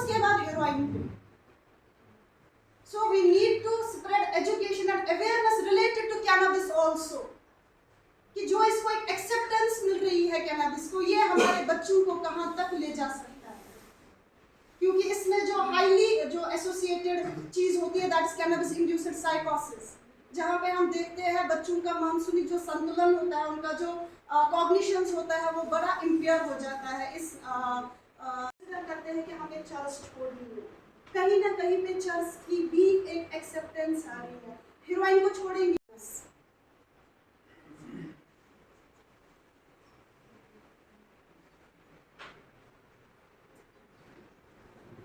उसके बाद हेरोइन पे। So we need to spread education and awareness related to cannabis also, कि जो इसको एक एक्सेप्टेंस मिल रही है कैनबिस को, ये हमारे बच्चों को कहाँ तक ले जा सकता है, क्योंकि इसमें जो हाईली जो एसोसिएटेड चीज होती है दैट इज कैनबिस इंड्यूस्ड साइकोसिस, जहाँ पे हम देखते हैं बच्चों का मानसूनी जो संतुलन होता है, उनका जो कॉग्निशंस होता है वो बड़ा इम्पेयर हो जाता है। इस करते हैं कि हमें चर्च छोड़नी है, कहीं ना कहीं पे चर्च की भी एक एक्सेप्टेंस आ रही है, हीरोइन को छोड़ेंगे।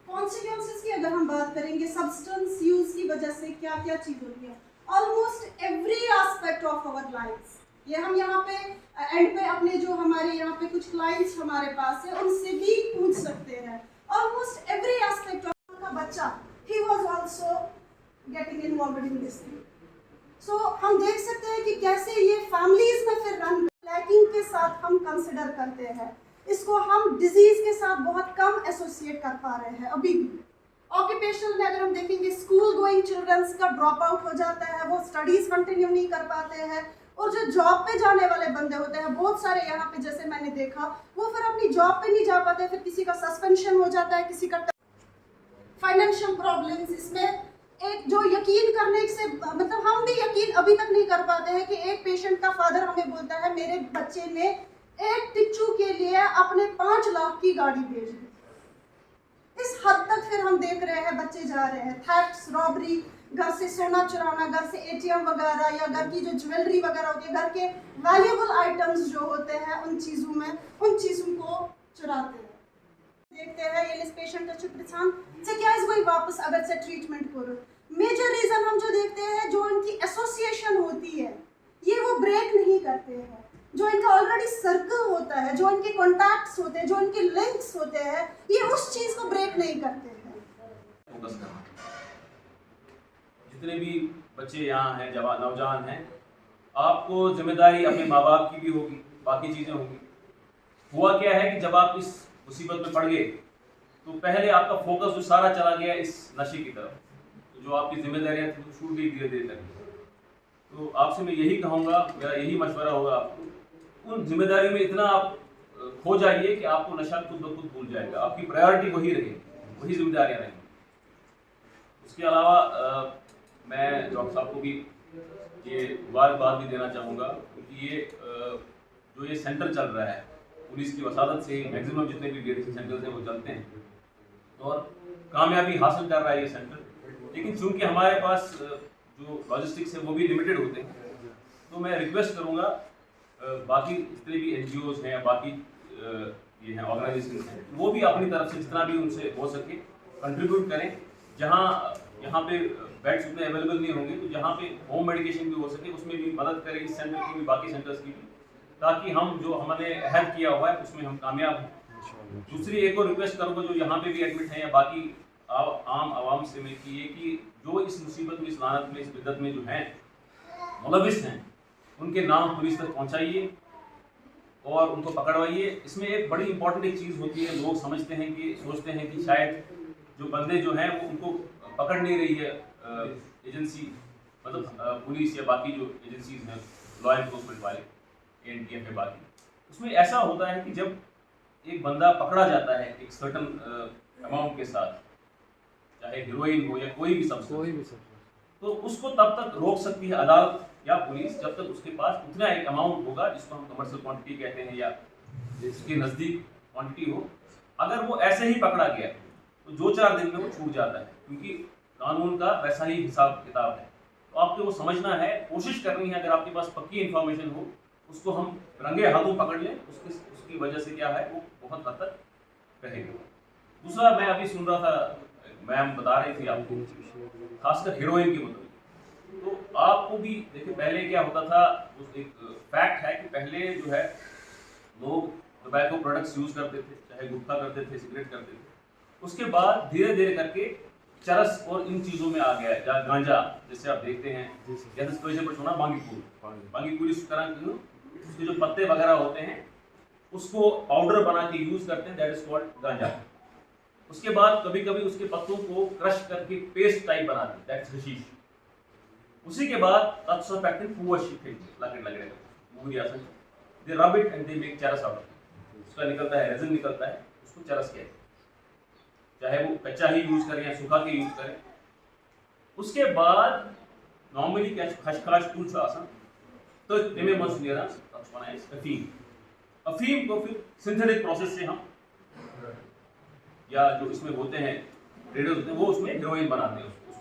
कॉन्सिक्वेंसेस की अगर हम बात करेंगे, सब्सटेंस यूज की वजह से क्या क्या चीज होती है, almost every aspect of our life. ये हम यहाँ पे एंड पे अपने जो हमारे यहाँ पे कुछ क्लाइंट्स हमारे पास है उनसे भी पूछ सकते हैं, ऑलमोस्ट एवरी एस्पेक्ट ऑफ का बच्चा he was also getting involved in this thing. So हम देख सकते हैं कि कैसे ये फैमिलीज में फिर रन लैकिंग के साथ हम कंसिडर करते हैं, इसको हम डिजीज के साथ बहुत कम एसोसिएट कर पा रहे हैं अभी भी। ऑक्यूपेशनल में अगर हम देखेंगे, स्कूल गोइंग चिल्ड्रंस का ड्रॉप आउट हो जाता है, वो स्टडीज कंटिन्यू नहीं कर पाते हैं, और जो जॉब पे जाने वाले बंदे होते हैं बहुत सारे यहाँ पे जैसे मैंने देखा, वो फिर अपनी जॉब पे नहीं जा पाते, फिर किसी का सस्पेंशन हो जाता है, किसी का फाइनेंशियल प्रॉब्लम्स। इसमें एक जो यकीन करने से मतलब हम भी यकीन अभी तक नहीं कर पाते हैं कि एक पेशेंट का फादर हमें बोलता है मेरे बच्चे ने एक टिच्चू के लिए अपने 5 लाख की गाड़ी भेज दी। इस हद तक फिर हम देख रहे हैं बच्चे जा रहे हैं, थेफ्ट्स, रॉबरी, घर से सोना चुराना, घर से एटीएम वगैरह या घर की जो ज्वेलरी वगैरह होती है, घर के वैल्यूएबल आइटम्स जो होते हैं उन चीज़ों को चुराते हैं। देखते हैं ये पेशेंट अच्छे परेशान से क्या इस वही वापस अगर से ट्रीटमेंट करो। मेजर रीजन हम जो देखते हैं, जो इनकी एसोसिएशन होती है ये वो ब्रेक नहीं करते हैं, जो इनका ऑलरेडी सर्कल होता है, जो इनके कॉन्टैक्ट्स होते हैं, जो इनके लिंक्स होते हैं, ये उस चीज को ब्रेक नहीं करते हैं। जितने भी बच्चे यहाँ हैं, जवान नौजवान हैं, आपको जिम्मेदारी अपने माँ बाप की भी होगी, बाकी चीज़ें होंगी। हुआ क्या है कि जब आप इस मुसीबत में पड़ गए तो पहले आपका फोकस जो सारा चला गया इस नशे की तरफ, तो जो आपकी जिम्मेदारियाँ थी वो छूट गई धीरे धीरे करके। तो आपसे मैं यही कहूँगा, मेरा यही मशवरा होगा आपको, उन जिम्मेदारियों में इतना आप खो जाइए कि आपको नशा खुद ब खुद भूल जाएगा, आपकी प्रायोरिटी वही रहेगी, वही जिम्मेदारियाँ रहेंगी। उसके अलावा मैं डॉक्टर साहब को भी ये मुबारकबाद भी देना चाहूँगा, क्योंकि ये जो ये सेंटर चल रहा है पुलिस की वसादत से ही मैक्सिमम जितने भी डिटेक्शन सेंटर्स हैं वो चलते हैं और कामयाबी हासिल कर रहा है ये सेंटर। लेकिन चूंकि हमारे पास जो लॉजिस्टिक्स है वो भी लिमिटेड होते हैं, तो मैं रिक्वेस्ट करूँगा बाकी जितने भी NGOs हैं, बाकी ये हैं ऑर्गेनाइजेशन हैं, वो भी अपनी तरफ से जितना भी उनसे हो सके कंट्रीब्यूट करें। जहाँ यहाँ पे बेड्स उतने अवेलेबल नहीं होंगे तो जहाँ पे होम मेडिकेशन भी हो सके उसमें भी मदद करें, इस सेंटर की भी, बाकी सेंटर्स की भी, ताकि हम जो हमने अहद किया हुआ है उसमें हम कामयाब हों। दूसरी एक और रिक्वेस्ट करूँगा जो यहाँ पे भी एडमिट हैं या बाकी आम आवाम से मैं कि ये कि जो इस मुसीबत में, इस लानत में, इस बिदत में जो हैं मुलविस हैं, उनके नाम पुलिस तक पहुँचाइए और उनको पकड़वाइए। इसमें एक बड़ी इंपॉर्टेंट एक चीज़ होती है, लोग समझते हैं कि सोचते हैं कि शायद जो बंदे जो हैं वो उनको पकड़ नहीं रही है एजेंसी, मतलब पुलिस या बाकी जो एजेंसीज हैं, लॉ एनफोर्समेंट वाले, ANTF है बाकी। उसमें ऐसा होता है कि जब एक बंदा पकड़ा जाता है एक सर्टन अमाउंट के साथ, चाहे हीरोइन हो या कोई भी सब्सटेंस, तो उसको तब तक रोक सकती है अदालत या पुलिस जब तक उसके पास उतना एक अमाउंट होगा जिसको हम कमर्शियल क्वांटिटी कहते हैं या इसके नज़दीक क्वांटिटी हो। अगर वो ऐसे ही पकड़ा गया तो 2-4 दिन में वो छूट जाता है, क्योंकि कानून का वैसा ही हिसाब किताब है। तो आपको वो समझना है, कोशिश करनी है, अगर आपके पास पक्की इन्फॉर्मेशन हो उसको हम रंगे हाथों पकड़ लें, उसकी वजह से क्या है वो बहुत हद तक रहेगा। दूसरा, मैं अभी सुन रहा था, मैम बता रही थी आपको खासकर हीरोइन की मतलब, तो आपको भी देखिए पहले क्या होता था, एक फैक्ट है कि पहले जो है लोग टोबैको प्रोडक्ट्स यूज़ करते थे, चाहे गुटखा करते थे, सिगरेट करते थे। उसके बाद धीरे धीरे करके चरस और इन चीज़ों में आ गया है, गांजा जैसे आप देखते हैं, जैसे कोई से सुना बांगीपुर इस तरह की उसके जो पत्ते वगैरह होते हैं उसको पाउडर बना के यूज़ करते हैं, दैट इज कॉल्ड गांजा। उसके बाद कभी कभी उसके पत्तों को क्रश करके पेस्ट टाइप बनाते हैं, दैट्स हशीश। उसी के बाद तत्सव पैक्टिन पूवशिक लगने दे rub it and they make charas out. उसका निकलता है, रेजिन निकलता है, उसको चरस कहते हैं। चाहे वो कच्चा ही यूज करें या सूखा के यूज करें। उसके बाद नॉर्मली क्या खशखश टूच आसान तो तेमे मंस नेरा तत्सवना है अफीम। अफीम को फिर सिंथेटिक प्रोसेस से हम या जो इसमें होते हैं रेडर्स होते हैं वो उसमें हेरोइन बनाते हैं उसको।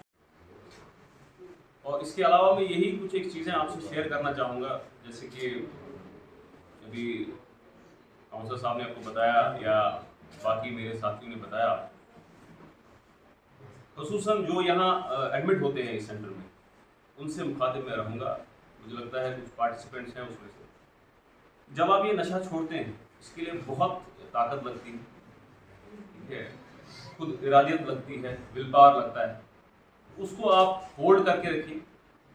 और इसके अलावा मैं यही कुछ एक चीज़ें आपसे शेयर करना चाहूँगा, जैसे कि अभी काउंसलर साहब ने आपको बताया या बाकी मेरे साथियों ने बताया, खसूसन जो यहाँ एडमिट होते हैं इस सेंटर में उनसे मुखातिब मैं रहूँगा। मुझे लगता है कुछ पार्टिसिपेंट्स हैं उसमें से। जब आप ये नशा छोड़ते हैं इसके लिए बहुत ताकत लगती है, ठीक है, खुद इरादियत लगती है, विल पावर लगता है। उसको आप होल्ड करके रखिए।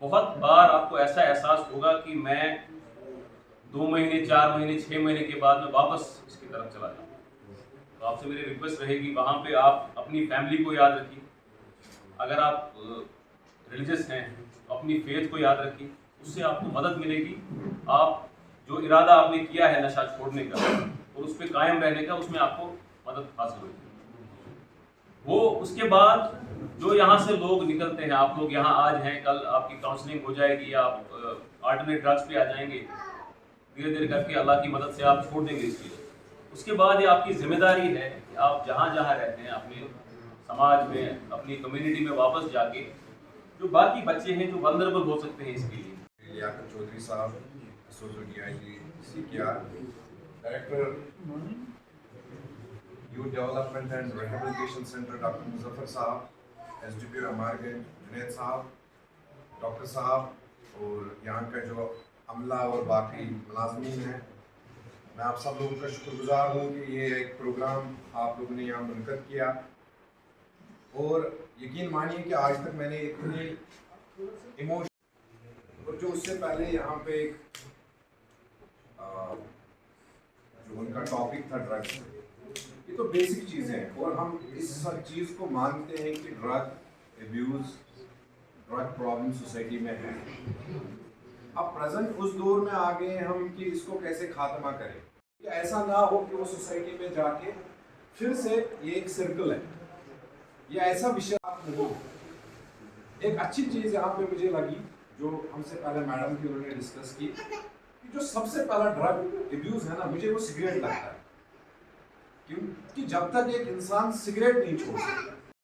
बहुत बार आपको ऐसा एहसास होगा कि मैं 2 महीने 4 महीने 6 महीने के बाद में वापस इसकी तरफ चला जाऊँ। तो आपसे मेरी रिक्वेस्ट रहेगी वहाँ पे आप अपनी फैमिली को याद रखिए। अगर आप रिलीजियस हैं तो अपनी फेथ को याद रखिए, उससे आपको मदद मिलेगी। आप जो इरादा आपने किया है नशा छोड़ने का और उस पर कायम रहने का, उसमें आपको मदद हासिल होगी। वो उसके बाद जो यहाँ से लोग निकलते हैं, आप लोग यहाँ आज हैं, कल आपकी काउंसलिंग हो जाएगी, आप अल्टरनेट ड्रग्स पे आ जाएंगे, धीरे धीरे करके अल्लाह की मदद से आप छोड़ देंगे इस चीज़। उसके बाद ये आपकी जिम्मेदारी है कि आप जहाँ जहाँ रहते हैं अपने समाज में, अपनी कम्युनिटी में वापस जाके जो बाकी बच्चे हैं जो वल्नरेबल हो सकते हैं इसके लिए। लियाकत चौधरी साहब, SOG DIG CKR, director youth development and rehabilitation centre doctor Muzaffar साहब, एसडीपीओ अमारगंज जुनैद साहब, डॉक्टर साहब और यहाँ का जो अमला और बाकी मुलाजमीन हैं, मैं आप सब लोगों का शुक्रगुजार हूँ कि ये एक प्रोग्राम आप लोगों ने यहाँ मुनक़द किया। और यकीन मानिए कि आज तक मैंने इतनी इमोशन, और जो उससे पहले यहाँ पे एक जो उनका टॉपिक था ड्रग्स, ये तो बेसिक चीज़ें हैं और हम इस सब चीज़ को मानते हैं कि drug abuse, drug problem society में है। अब प्रेजेंट उस दौर में आ गए हम कि इसको कैसे खात्मा करें, कि ऐसा ना हो कि वो सोसाइटी में जाके फिर से ये एक सर्कल है, ये ऐसा विषय आप नहीं। एक अच्छी चीज़ यहाँ पे मुझे लगी जो हमसे पहले मैडम की उन्होंने डिस्कस की, कि जो सबसे पहला ड्रग एब्यूज़ है ना, मुझे वो सिगरेट लगता है। क्योंकि जब तक एक इंसान सिगरेट नहीं छोड़ सकता,